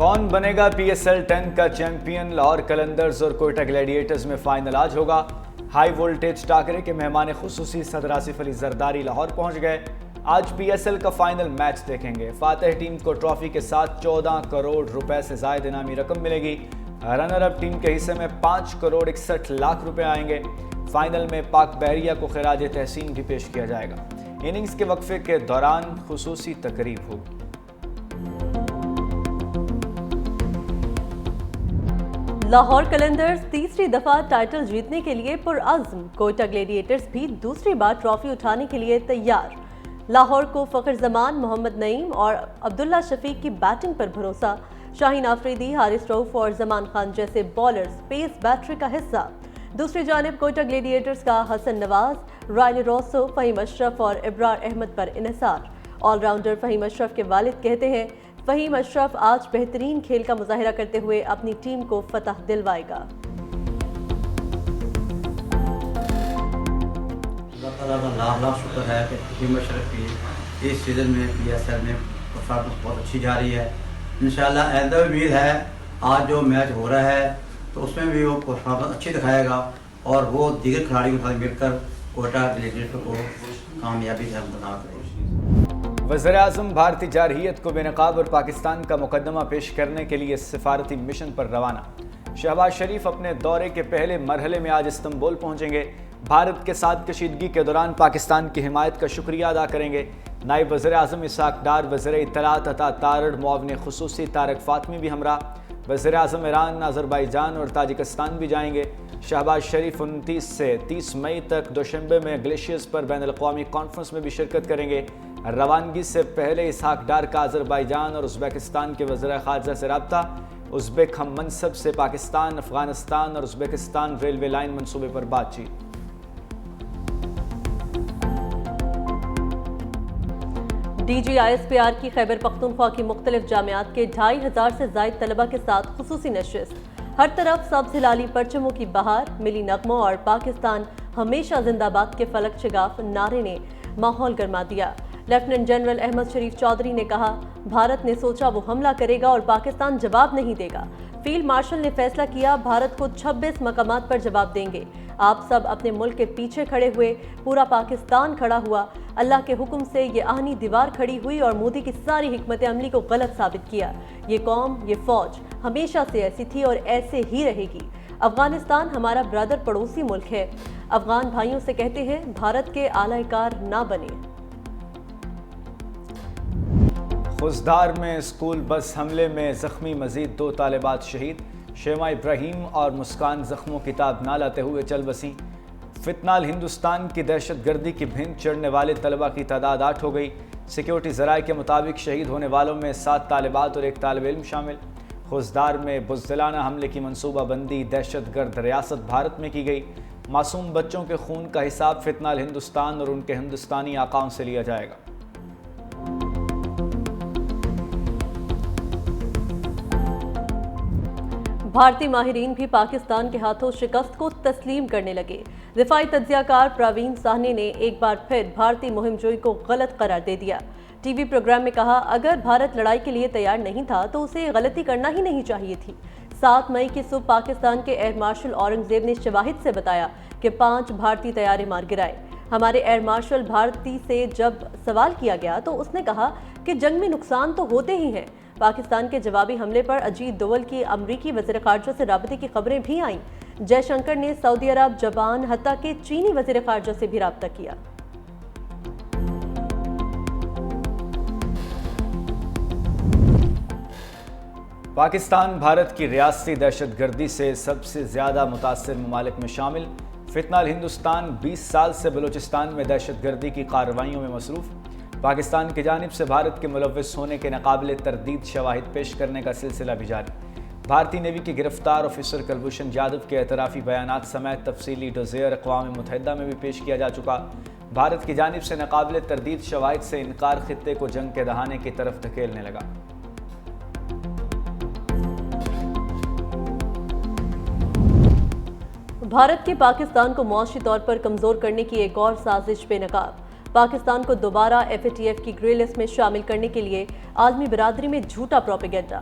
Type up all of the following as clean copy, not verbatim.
کون بنے گا P S L 10 کا چیمپئن؟ لاہور قلندرز اور کوئٹہ گلیڈیٹرز میں فائنل آج ہوگا۔ ہائی وولٹیج ٹاکرے کے مہمان خصوصی صدر آصف علی زرداری لاہور پہنچ گئے۔ آج پی ایس ایل کا فائنل میچ دیکھیں گے۔ فاتح ٹیم کو ٹرافی کے ساتھ 14 کروڑ روپے سے زائد انعامی رقم ملے گی۔ رنر اپ ٹیم کے حصے میں 5 کروڑ 61 لاکھ روپے آئیں گے۔ فائنل میں پاک بحریہ کو خراج تحسین بھی پیش کیا جائے گا۔ اننگز کے وقفے کے دوران خصوصی تقریب ہوگی۔ لاہور قلندرز تیسری دفعہ ٹائٹل جیتنے کے لیے پرعزم، کوئٹہ گلیڈیٹرز بھی دوسری بار ٹرافی اٹھانے کے لیے تیار۔ لاہور کو فخر زمان، محمد نعیم اور عبداللہ شفیق کی بیٹنگ پر بھروسہ۔ شاہین آفریدی، حارث رؤف اور زمان خان جیسے بالرز پیس بیٹری کا حصہ۔ دوسری جانب کوئٹہ گلیڈیٹرز کا حسن نواز، رائل روسو، فہیم اشرف اور ابرار احمد پر انحصار۔ آل راؤنڈر فہیم اشرف کے والد کہتے ہیں فہیم اشرف آج بہترین کھیل کا مظاہرہ کرتے ہوئے اپنی ٹیم کو فتح دلوائے گا۔ اللہ تعالیٰ کا لاکھ لاکھ شکر ہے کہ فہیم اشرف کی اس سیزن میں پی ایس ایل میں پرفارمنس بہت اچھی جا رہی ہے۔ انشاءاللہ آئندہ امید ہے آج جو میچ ہو رہا ہے تو اس میں بھی وہ پرفارمنس اچھی دکھائے گا اور وہ دیگر کھلاڑیوں کے ساتھ مل کر کوئٹہ گلیڈیٹر کو کامیابی سے ہمکنار کرے گا۔ وزیر اعظم بھارتی جارحیت کو بے نقاب اور پاکستان کا مقدمہ پیش کرنے کے لیے سفارتی مشن پر روانہ۔ شہباز شریف اپنے دورے کے پہلے مرحلے میں آج استنبول پہنچیں گے۔ بھارت کے ساتھ کشیدگی کے دوران پاکستان کی حمایت کا شکریہ ادا کریں گے۔ نائب وزیر اعظم اسحاق ڈار، وزیر اطلاعات عطا تارڑ، معاون خصوصی طارق فاطمی بھی ہمراہ۔ وزیر اعظم ایران، آذربائیجان اور تاجکستان بھی جائیں گے۔ شہباز شریف 29 سے 30 مئی تک دوشنبے میں گلیشیئرز پر بین الاقوامی کانفرنس میں بھی شرکت کریں گے۔ روانگی سے پہلے اسحاق ڈار کا آذربائیجان اور ازبکستان کے وزراء خارجہ سے رابطہ۔ ازبک ہم منصب سے پاکستان، افغانستان اور ازبکستان ریلوے لائن منصوبے پر بات چیت۔ D G I S P R کی خیبر پختونخوا کی مختلف جامعات کے 2500 سے زائد طلبہ کے ساتھ خصوصی نشست۔ ہر طرف سبز ہلالی پرچموں کی بہار، ملی نغموں اور پاکستان ہمیشہ زندہ باد کے فلک شگاف نعرے نے ماحول گرما دیا۔ لیفٹیننٹ جنرل احمد شریف چودھری نے کہا بھارت نے سوچا وہ حملہ کرے گا اور پاکستان جواب نہیں دے گا۔ فیلڈ مارشل نے فیصلہ کیا بھارت کو 26 مقامات پر جواب دیں گے۔ آپ سب اپنے ملک کے پیچھے کھڑے ہوئے، پورا پاکستان کھڑا ہوا۔ اللہ کے حکم سے یہ آہنی دیوار کھڑی ہوئی اور مودی کی ساری حکمت عملی کو غلط ثابت کیا۔ یہ قوم، یہ فوج ہمیشہ سے ایسی تھی اور ایسے ہی رہے گی۔ افغانستان ہمارا برادر پڑوسی ملک ہے۔ افغان بھائیوں سے کہتے ہیں بھارت کے اعلی کار نہ بنے۔ خوزدار میں اسکول بس حملے میں زخمی مزید 2 طالبات شہید۔ شیما ابراہیم اور مسکان زخموں کی تاب نہ لاتے ہوئے چل بسیں۔ فتنال ہندوستان کی دہشت گردی کی بھنگ چڑھنے والے طلبہ کی تعداد 8 ہو گئی۔ سیکیورٹی ذرائع کے مطابق شہید ہونے والوں میں 7 طالبات اور 1 طالب علم شامل۔ خوزدار میں بزدلانہ حملے کی منصوبہ بندی دہشت گرد ریاست بھارت میں کی گئی۔ معصوم بچوں کے خون کا حساب فتنال ہندوستان اور ان کے ہندوستانی آقاؤں سے لیا جائے گا۔ بھارتی ماہرین بھی پاکستان کے ہاتھوں شکست کو تسلیم کرنے لگے۔ دفاعی تجزیہ کار پراوین ساہنی نے ایک بار پھر بھارتی مہم جوئی کو غلط قرار دے دیا۔ ٹی وی پروگرام میں کہا اگر بھارت لڑائی کے لیے تیار نہیں تھا تو اسے غلطی کرنا ہی نہیں چاہیے تھی۔ 7 مئی کی صبح پاکستان کے ایئر مارشل اورنگزیب نے شواہد سے بتایا کہ 5 بھارتی طیارے مار گرائے۔ ہمارے ایئر مارشل بھارتی سے جب سوال کیا گیا تو اس نے کہا کہ جنگ میں نقصان تو ہوتے ہی ہیں۔ پاکستان کے جوابی حملے پر اجیت دوول کی امریکی وزیر خارجہ سے رابطے کی خبریں بھی آئیں۔ جے شنکر نے سعودی عرب، جاپان، حتیٰ کہ چینی وزیر خارجہ سے بھی رابطہ کیا۔ پاکستان بھارت کی ریاستی دہشت گردی سے سب سے زیادہ متاثر ممالک میں شامل۔ فتنال ہندوستان 20 سال سے بلوچستان میں دہشت گردی کی کارروائیوں میں مصروف۔ پاکستان کی جانب سے بھارت کے ملوث ہونے کے ناقابل تردید شواہد پیش کرنے کا سلسلہ بھی جاری۔ بھارتی نیوی کے گرفتار آفیسر کلبھوشن یادو کے اعترافی بیانات سمیت تفصیلی ڈوزیر اقوام متحدہ میں بھی پیش کیا جا چکا۔ بھارت کی جانب سے ناقابل تردید شواہد سے انکار خطے کو جنگ کے دہانے کی طرف دھکیلنے لگا۔ بھارت کی پاکستان کو معاشی طور پر کمزور کرنے کی ایک اور سازش بے نقاب۔ پاکستان کو دوبارہ ایف اے ٹی ایف کی گرے لسٹ میں شامل کرنے کے لیے عالمی برادری میں جھوٹا پروپیگنڈا۔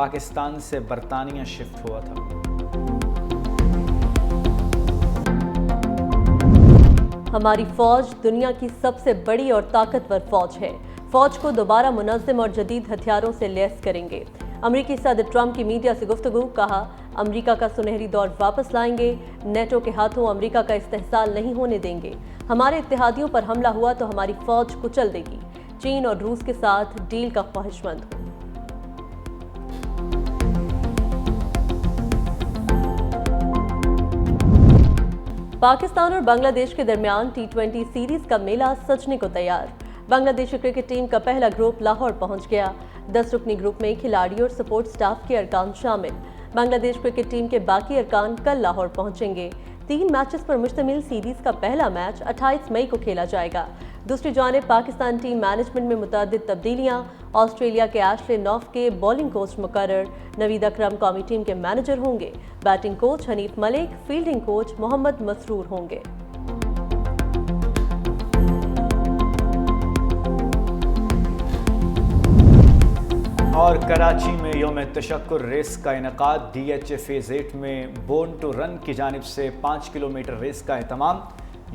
پاکستان سے برطانیہ شفٹ ہوا تھا۔ ہماری فوج دنیا کی سب سے بڑی اور طاقتور فوج ہے۔ فوج کو دوبارہ منظم اور جدید ہتھیاروں سے لیس کریں گے۔ امریکی صدر ٹرمپ کی میڈیا سے گفتگو، کہا امریکہ کا سنہری دور واپس لائیں گے، نیٹو کے ہاتھوں امریکہ کا استحصال نہیں ہونے دیں گے، ہمارے اتحادیوں پر حملہ ہوا تو ہماری فوج کچل دے گی، چین اور روس کے ساتھ ڈیل کا خواہش مند ہوں۔ پاکستان اور بنگلہ دیش کے درمیان ٹی20 سیریز کا میلہ سجنے کو تیار۔ بنگلہ دیشی کرکٹ ٹیم کا پہلا گروپ لاہور پہنچ گیا۔ 10 رکنی گروپ میں کھلاڑیوں اور سپورٹ سٹاف کے ارکان شامل۔ بنگلہ دیش کرکٹ ٹیم کے باقی ارکان کل لاہور پہنچیں گے۔ 3 میچز پر مشتمل سیریز کا پہلا میچ 28 مئی کو کھیلا جائے گا۔ دوسری جانب پاکستان ٹیم مینجمنٹ میں متعدد تبدیلیاں، آسٹریلیا کے ایشلے نوف کے بولنگ کوچ مقرر، نوید اکرم قومی ٹیم کے مینیجر ہوں گے، بیٹنگ کوچ حنیف ملک، فیلڈنگ کوچ محمد مسرور ہوں گے۔ اور کراچی میں یوم تشکر ریس کا انعقاد، ڈی ایچ اے فیز 8 میں بورن ٹو رن کی جانب سے 5 کلومیٹر ریس کا اہتمام۔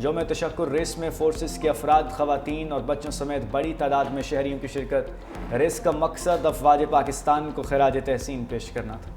یوم تشکر ریس میں فورسز کے افراد، خواتین اور بچوں سمیت بڑی تعداد میں شہریوں کی شرکت۔ ریس کا مقصد افواج پاکستان کو خراج تحسین پیش کرنا تھا۔